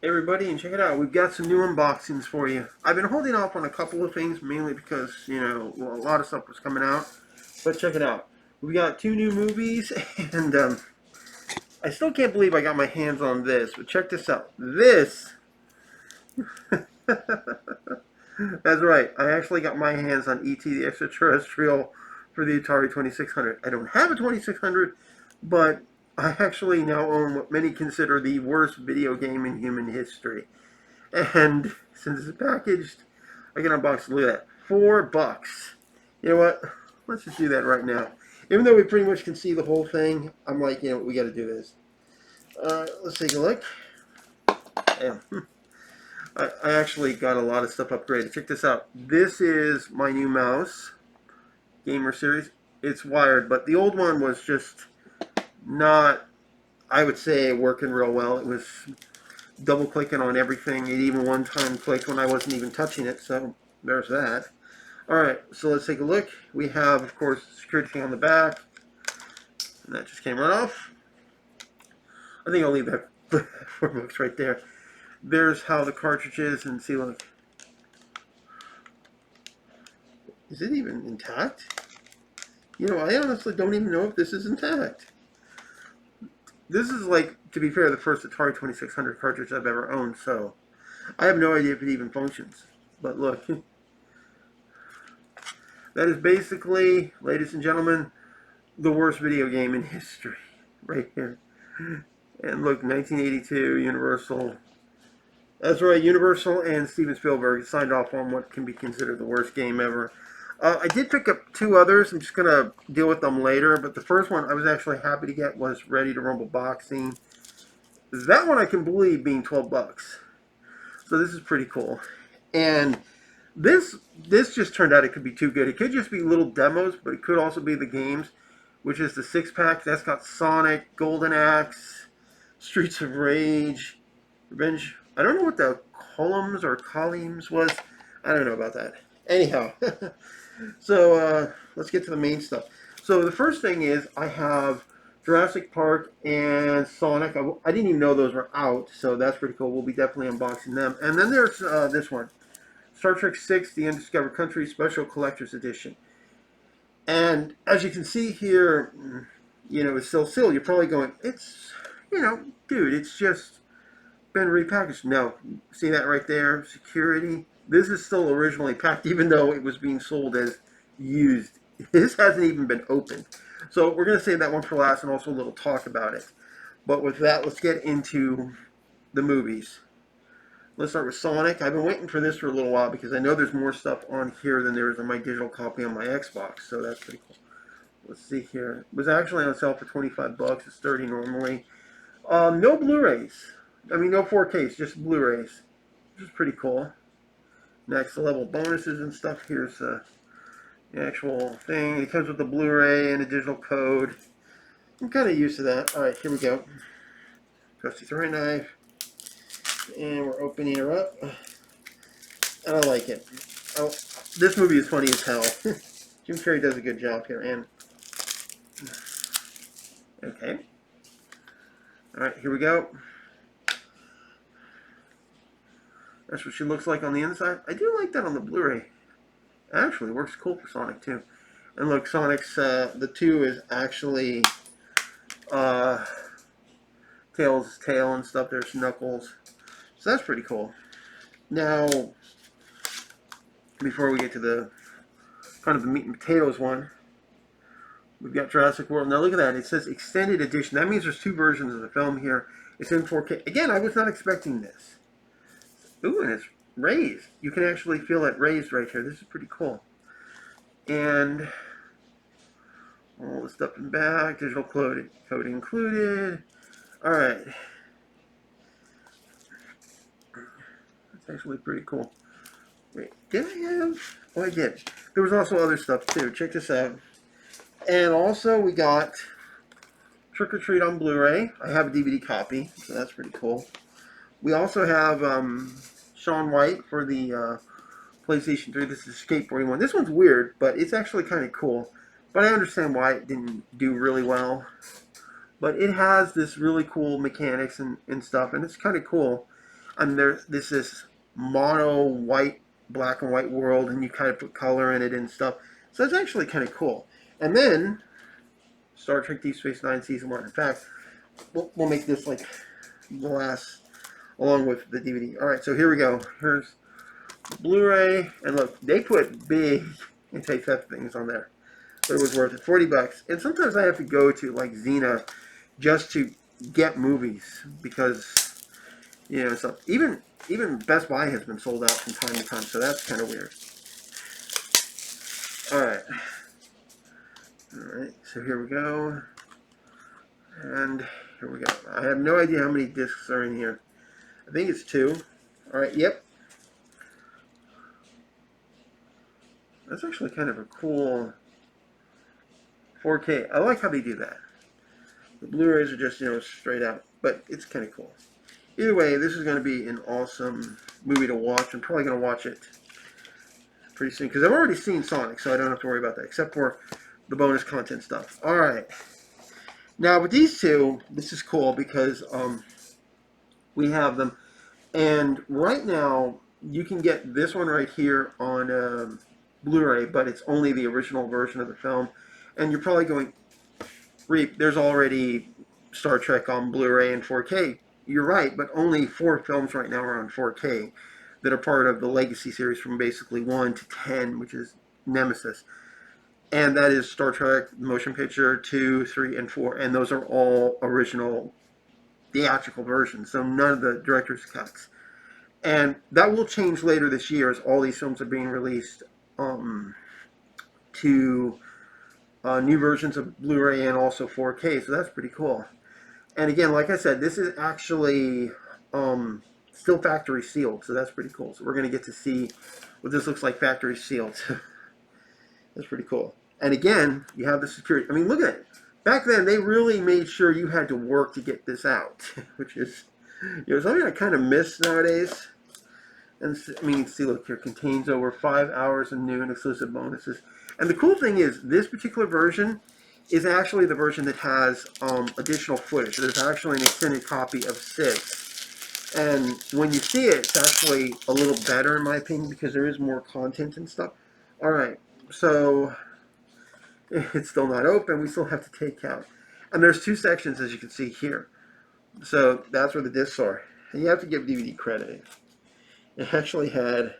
Hey everybody, and check it out. We've got some new unboxings for you. I've been holding off on a couple of things, mainly because, a lot of stuff was coming out. But check it out. We got two new movies, and I still can't believe I got my hands on this. But check this out. This, that's right. I actually got my hands on E.T. the Extraterrestrial for the Atari 2600. I don't have a 2600, but I actually now own what many consider the worst video game in human history. And since it's packaged, I can unbox it. Look at that. $4. You know what? Let's just do that right now. Even though we pretty much can see the whole thing, I'm like, we got to do this. Let's take a look. Yeah. I actually got a lot of stuff upgraded. Check this out. This is my new mouse, Gamer Series. It's wired, but the old one was just not, I would say, working real well. It was double clicking on everything. It even one time clicked when I wasn't even touching it, so there's that. Alright, so let's take a look. We have, of course, security thing on the back, and that just came right off. I think I'll leave that $4 right there. There's how the cartridge is, and see, look. Is it even intact? I honestly don't even know if this is intact. This is, like, to be fair, the first Atari 2600 cartridge I've ever owned, so I have no idea if it even functions. But look, that is basically, ladies and gentlemen, the worst video game in history, right here. And look, 1982, Universal. That's right, Universal and Steven Spielberg signed off on what can be considered the worst game ever. I did pick up two others. I'm just going to deal with them later. But the first one I was actually happy to get was Ready to Rumble Boxing. That one I can believe being $12. So this is pretty cool. And this just turned out it could be too good. It could just be little demos, but it could also be the games, which is the 6-pack. That's got Sonic, Golden Axe, Streets of Rage, Revenge. I don't know what the columns was. I don't know about that. Anyhow, so let's get to the main stuff. So the first thing is I have Jurassic Park and Sonic. I didn't even know those were out, so that's pretty cool. We'll be definitely unboxing them. And then there's this one, Star Trek 6, The Undiscovered Country Special Collector's Edition. And as you can see here, it's still sealed. You're probably going, it's, dude, it's just been repackaged. No, see that right there? Security. This is still originally packed, even though it was being sold as used. This hasn't even been opened. So we're going to save that one for last and also a little talk about it. But with that, let's get into the movies. Let's start with Sonic. I've been waiting for this for a little while because I know there's more stuff on here than there is on my digital copy on my Xbox. So that's pretty cool. Let's see here. It was actually on sale for $25. It's $30 normally. No Blu-rays. I mean, no 4Ks, just Blu-rays. Which is pretty cool. Next level bonuses and stuff. Here's the actual thing. It comes with the Blu-ray and a digital code. I'm kind of used to that. Alright, here we go. Trusty throwing knife. And we're opening her up. And I like it. Oh, this movie is funny as hell. Jim Carrey does a good job here. And okay. Alright, here we go. That's what she looks like on the inside. I do like that on the Blu-ray. It actually works cool for Sonic too. And look, Sonic's, the 2 is actually Tails' tail and stuff. There's Knuckles. So that's pretty cool. Now, before we get to the kind of the meat and potatoes one, we've got Jurassic World. Now look at that. It says extended edition. That means there's 2 versions of the film here. It's in 4K. Again, I was not expecting this. Ooh, and it's raised. You can actually feel it raised right here. This is pretty cool. And all the stuff in back, digital code included. Alright. That's actually pretty cool. Wait, did I have? Oh, I did. There was also other stuff too. Check this out. And also we got Trick or Treat on Blu-ray. I have a DVD copy, so that's pretty cool. We also have Shaun White for the PlayStation 3. This is skateboarding one. This one's weird, but it's actually kind of cool. But I understand why it didn't do really well. But it has this really cool mechanics and stuff, and it's kind of cool. And this is mono white, black and white world, and you kind of put color in it and stuff. So it's actually kind of cool. And then Star Trek Deep Space Nine Season 1. In fact, we'll make this like the last, along with the DVD. All right, so here we go. Here's Blu-ray, and look, they put big anti-theft things on there, but it was worth it. $40. And sometimes I have to go to like Xena just to get movies because so even Best Buy has been sold out from time to time, so that's kind of weird. All right. So here we go, and here we go. I have no idea how many discs are in here. I think it's 2. All right. Yep. That's actually kind of a cool 4K. I like how they do that. The Blu-rays are just, straight out, but it's kind of cool. Either way, this is going to be an awesome movie to watch. I'm probably going to watch it pretty soon because I've already seen Sonic, so I don't have to worry about that, except for the bonus content stuff. All right. Now, with these two, this is cool because we have them. And right now, you can get this one right here on Blu-ray, but it's only the original version of the film. And you're probably going, Reap, there's already Star Trek on Blu-ray and 4K. You're right, but only 4 films right now are on 4K that are part of the Legacy series from basically 1 to 10, which is Nemesis. And that is Star Trek, the motion picture, 2, 3, and 4. And those are all original theatrical versions, so none of the director's cuts. And that will change later this year as all these films are being released to new versions of Blu-ray and also 4K, so that's pretty cool. And again, like I said, this is actually still factory sealed, so that's pretty cool. So we're going to get to see what this looks like factory sealed. That's pretty cool. And again, you have the security. I mean, look at it. Back then, they really made sure you had to work to get this out, which is something I kind of miss nowadays. And I mean, see, look here, contains over 5 hours of new and exclusive bonuses. And the cool thing is, this particular version is actually the version that has additional footage. There's actually an extended copy of 6. And when you see it, it's actually a little better, in my opinion, because there is more content and stuff. All right, so it's still not open. We still have to take out. And there's 2 sections, as you can see here. So that's where the discs are. And you have to give DVD credit. It actually had...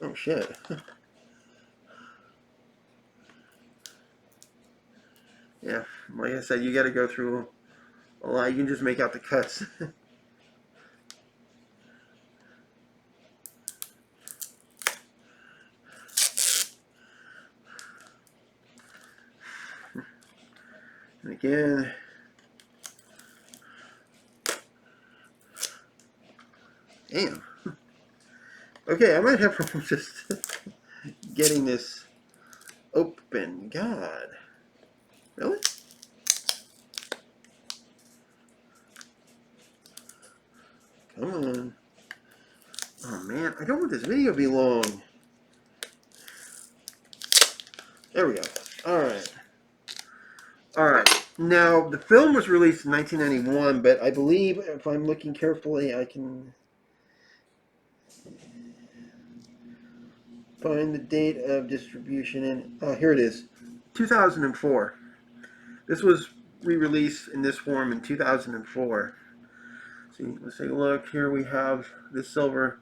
Oh, shit. Yeah, like I said, you got to go through a lot. You can just make out the cuts. And again, damn. Okay, I might have problems just getting this open. God. Really? Come on. Oh man, I don't want this video to be long. There we go. Alright. Alright. Now, the film was released in 1991, but I believe, if I'm looking carefully, I can find the date of distribution in... Oh, here it is. 2004. This was re-released in this form in 2004. See, let's take a look. Here we have the silver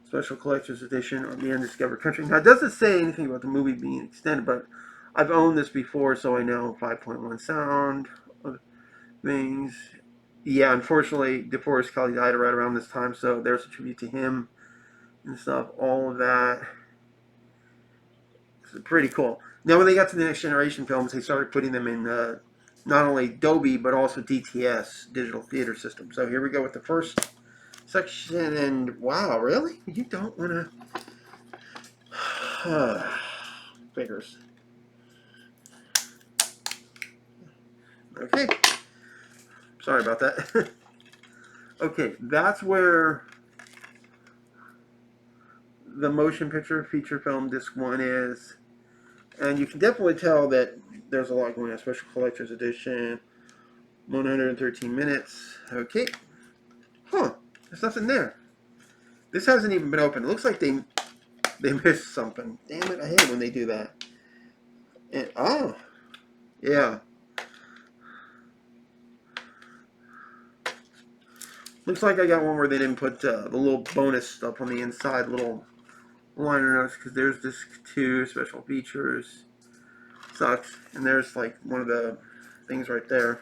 special collector's edition of the Undiscovered Country. Now, it doesn't say anything about the movie being extended, but I've owned this before, so I know 5.1 sound things. Yeah, unfortunately, DeForest Kelley died right around this time, so there's a tribute to him and stuff. All of that. It's pretty cool. Now, when they got to the Next Generation films, they started putting them in not only Dolby, but also DTS, Digital Theater System. So here we go with the first section, and wow, really? You don't want to... Figures. Okay. Sorry about that. Okay, that's where the motion picture feature film disc 1 is. And you can definitely tell that there's a lot going on. Special Collector's Edition, 113 minutes. Okay, Huh, there's nothing there. This hasn't even been opened. It looks like they missed something. Damn it, I hate when they do that. And, oh, yeah. Looks like I got one where they didn't put the little bonus stuff on the inside, little liner notes, because there's disc 2, special features. Sucks. And there's like one of the things right there.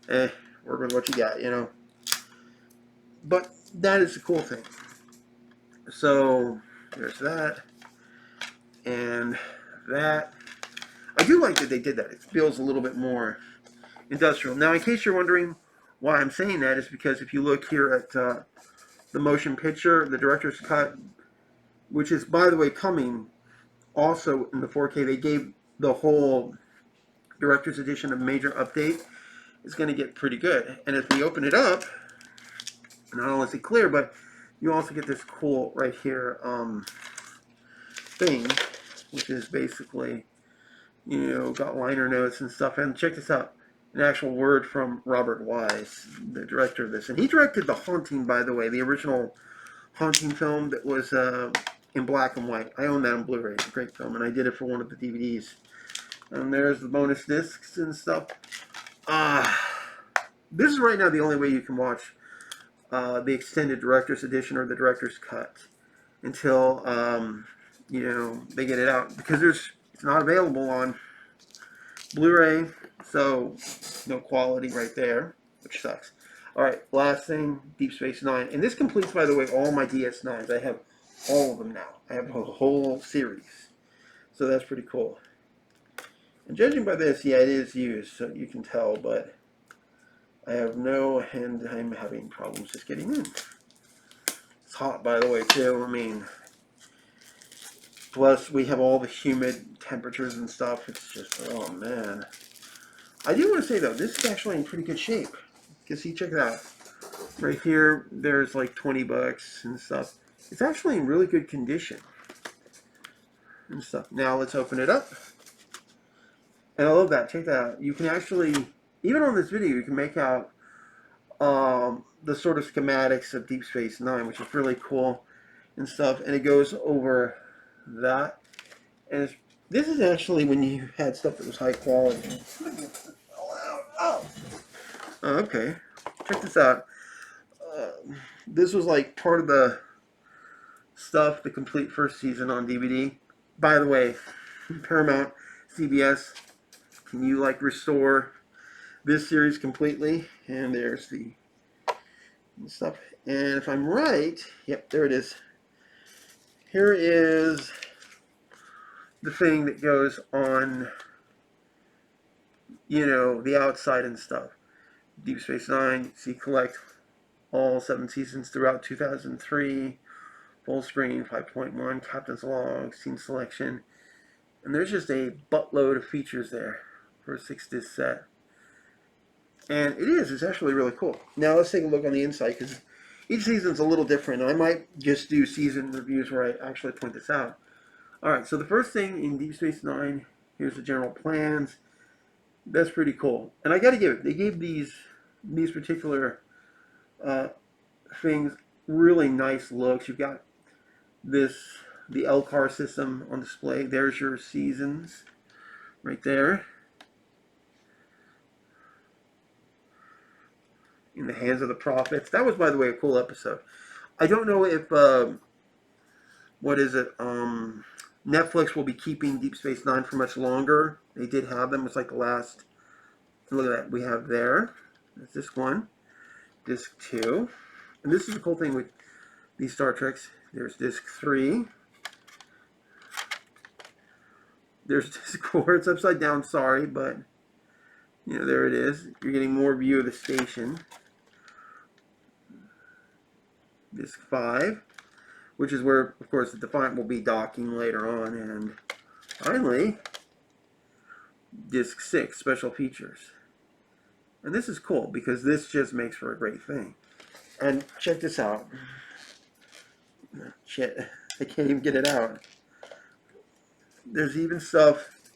Work with what you got, you know. But that is the cool thing. So there's that. And that. I do like that they did that. It feels a little bit more industrial. Now, in case you're wondering why I'm saying that, is because if you look here at the motion picture, the director's cut, which is, by the way, coming also in the 4K, they gave the whole director's edition a major update. It's going to get pretty good. And if we open it up, not only is it clear, but you also get this cool right here thing, which is basically, you know, got liner notes and stuff. And check this out, an actual word from Robert Wise, the director of this. And he directed The Haunting, by the way, the original Haunting film that was in black and white. I own that on Blu-ray. It's a great film, and I did it for one of the DVDs. And there's the bonus discs and stuff. This is right now the only way you can watch the extended director's edition or the director's cut until you know, they get it out, because it's not available on Blu-ray, so no quality right there, which sucks. All right, last thing, Deep Space Nine, and this completes, by the way, all my DS9s. I have all of them now. I have a whole series, so that's pretty cool. And judging by this, yeah, it is used, so you can tell, but I have no, and I'm having problems just getting in. It's hot, by the way, too. I mean, plus we have all the humid temperatures and stuff. It's just, oh man. I do want to say though, this is actually in pretty good shape. You can see, check it out. Right here, there's like 20 bucks and stuff. It's actually in really good condition and stuff. Now let's open it up. And I love that. Check that out. You can actually, even on this video, you can make out the sort of schematics of Deep Space Nine, which is really cool and stuff. And it goes over that. And this is actually when you had stuff that was high quality. Oh, okay. Check this out. This was like part of the stuff, the complete first season on DVD. By the way, Paramount, CBS, can you like restore this series completely? And there's the stuff. And if I'm right, yep, there it is. Here is the thing that goes on, you know, the outside and stuff. Deep Space Nine, see, collect all 7 seasons throughout 2003. Full screen, 5.1, Captain's Log, scene selection. And there's just a buttload of features there for a 6-disc set. And it's actually really cool. Now let's take a look on the inside, because each season's a little different. I might just do season reviews where I actually point this out. Alright, so the first thing in Deep Space Nine, here's the general plans. That's pretty cool. And I gotta give it, they gave these particular things really nice looks. You've got the LCAR system on display. There's your seasons right there. In the hands of the prophets. That was, by the way, a cool episode. I don't know if what is it? Netflix will be keeping Deep Space Nine for much longer. They did have them. It's like the last. Look at that. We have there. That's this one. Disc 2. And this is the cool thing with these Star Treks. There's Disc 3. There's Disc 4. It's upside down, sorry, but you know, there it is. You're getting more view of the station. Disc 5, which is where, of course, the Defiant will be docking later on. And finally, Disc 6, special features. And this is cool, because this just makes for a great thing. And check this out. Shit, I can't even get it out. There's even stuff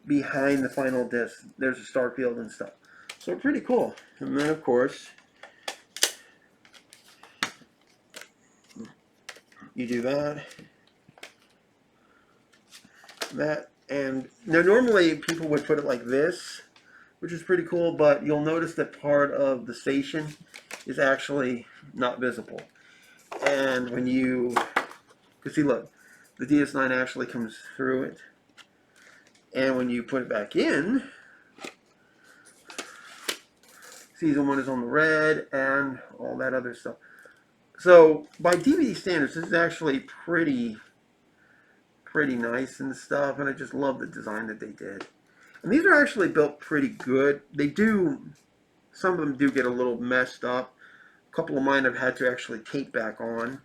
behind the final disc. There's a star field and stuff. So pretty cool. And then, of course, you do that, that, and now normally people would put it like this, which is pretty cool, but you'll notice that part of the station is actually not visible. And when you, because see, look, the DS9 actually comes through it. And when you put it back in, season 1 is on the red and all that other stuff. So by DVD standards, this is actually pretty nice and stuff. And I just love the design that they did. And these are actually built pretty good. They do, some of them do get a little messed up. A couple of mine I've had to actually tape back on.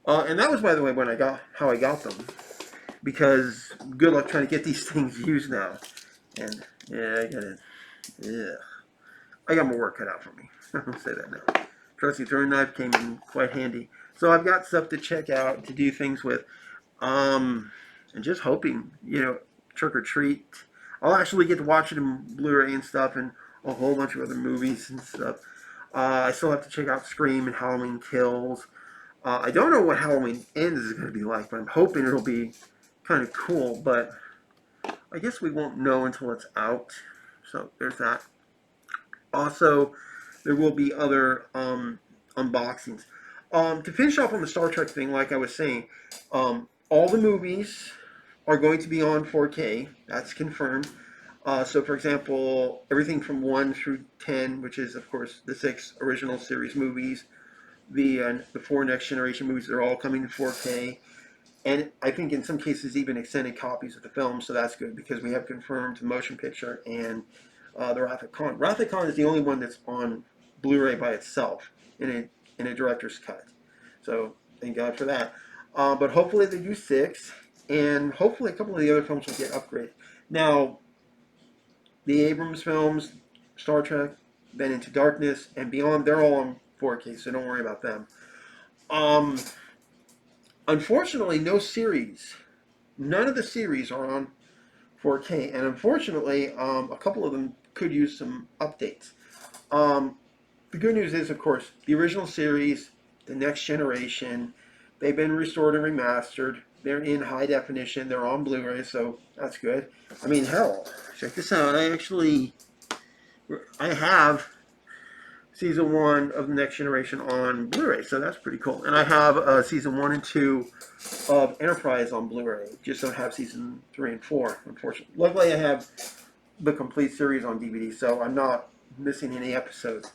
And that was, by the way, how I got them. Because good luck trying to get these things used now. And yeah, I got it. Yeah, I got more work cut out for me. I'll say that now. Trusty throwing knife came in quite handy. So I've got stuff to check out, to do things with. And just hoping, trick or treat. I'll actually get to watch it in Blu-ray and stuff, and a whole bunch of other movies and stuff. I still have to check out Scream and Halloween Kills. I don't know what Halloween Ends is going to be like, but I'm hoping it'll be kind of cool. But I guess we won't know until it's out. So there's that. Also, there will be other unboxings. To finish off on the Star Trek thing, like I was saying, all the movies are going to be on 4K. That's confirmed. So, for example, everything from 1 through 10, which is, of course, the 6 original series movies, the 4 Next Generation movies, they're all coming to 4K. And I think in some cases even extended copies of the film, so that's good because we have confirmed the motion picture and the Wrath of Khan. Wrath of Khan is the only one that's on Blu-ray by itself in a director's cut. So thank God for that. But hopefully they do 6, and hopefully a couple of the other films will get upgraded. Now, the Abrams films, Star Trek, then Into Darkness, and Beyond, they're all on 4K, so don't worry about them. Unfortunately, none of the series are on 4K, and unfortunately, a couple of them could use some updates. The good news is, of course, the original series, the Next Generation, they've been restored and remastered. They're in high definition. They're on Blu-ray, so that's good. I mean, hell, check this out. I have season 1 of the Next Generation on Blu-ray, so that's pretty cool. And I have season 1 and 2 of Enterprise on Blu-ray. Just don't have season 3 and 4, unfortunately. Luckily, I have the complete series on DVD, so I'm not missing any episodes.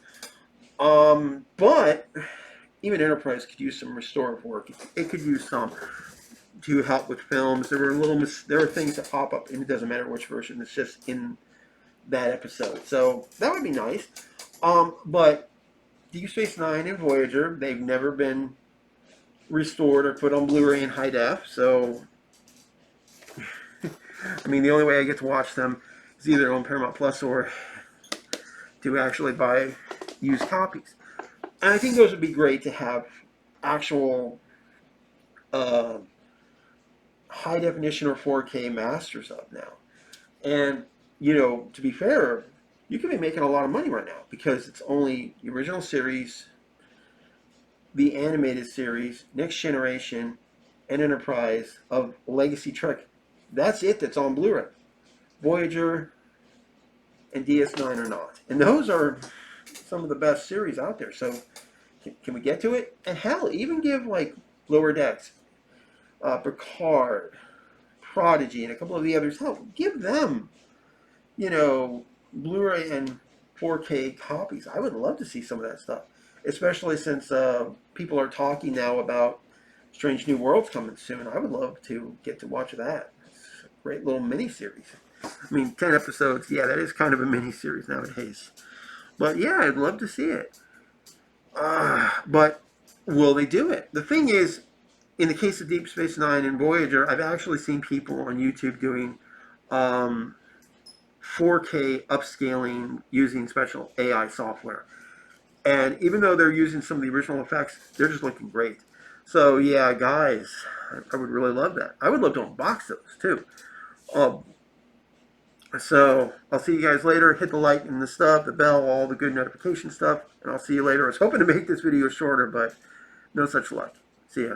But even Enterprise could use some restorative work. It could use some to help with films. There are things that pop up, and it doesn't matter which version. It's just in that episode. So that would be nice. But Deep Space Nine and Voyager, they've never been restored or put on Blu-ray in high def. So, I mean, the only way I get to watch them is either on Paramount Plus or to actually buy used copies. And I think those would be great to have actual high definition or 4K masters of now. And, to be fair, you can be making a lot of money right now because it's only the original series, the animated series, Next Generation, and Enterprise of Legacy Trek. That's it that's on Blu-ray. Voyager and DS9 are not. And those are some of the best series out there. So can we get to it? And hell, even give like Lower Decks, Picard, Prodigy, and a couple of the others, hell, give them, Blu-ray and 4K copies. I would love to see some of that stuff, especially since people are talking now about Strange New Worlds coming soon. I would love to get to watch that. It's a great little mini-series. I mean, 10 episodes, yeah, that is kind of a mini-series nowadays. But yeah, I'd love to see it. But will they do it? The thing is, in the case of Deep Space Nine and Voyager, I've actually seen people on YouTube doing 4K upscaling using special AI software. And even though they're using some of the original effects, they're just looking great. So yeah, guys, I would really love that. I would love to unbox those too. So I'll see you guys later. Hit the like and the stuff, the bell, all the good notification stuff, and I'll see you later. I was hoping to make this video shorter, but no such luck. See ya.